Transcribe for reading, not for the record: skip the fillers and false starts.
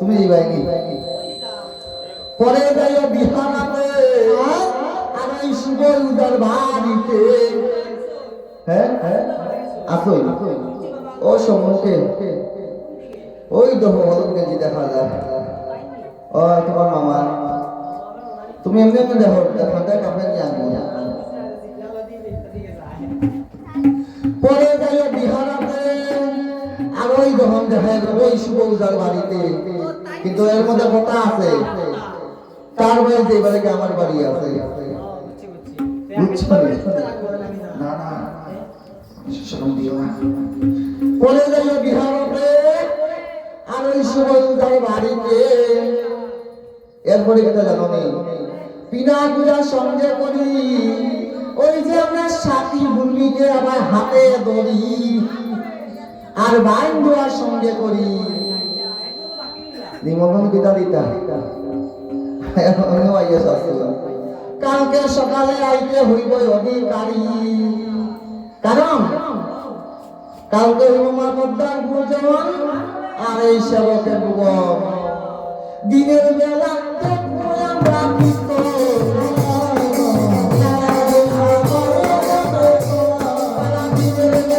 তুমি যাইনি পরে যাইও বিহারাতে আর এই শুভ উদার বাড়িতে হ্যাঁ আসই ও সম্মুখে ওই তো হলুদ গেঞ্জি দেখা যায় ও তোমার মামা তুমি এমনি এমনি দেখো ঠান্ডায় কাপড় নিয়ে আনবো পরে যাইও বিহারাতে আর ওই যখন দেখা যাবে ওই শুভ উদার বাড়িতে কিন্তু এর মধ্যে কথা আছে তার বাড়িতে এবারে কি আমার বাড়ি আছে না না শরম দিও না পরে যাইও বিহারাতে আর ওই শুভ উদার বাড়িতে এরপরে কথা জানো নেই পিনা পূজা সঙ্গে করি ওই যে আমরা সাথী ভূমিকে আবার হাতে ধরি আর বাইন দেওয়ার সঙ্গে করি নিমন্ত্রণ দিতা দিতা কালকে সকালে আইতে হইব অধিকারী কারণ কালকে হইব মা পদ্মার পূজন আর এই সেবকের ভুবন দিনের বেলা আমরা দিনের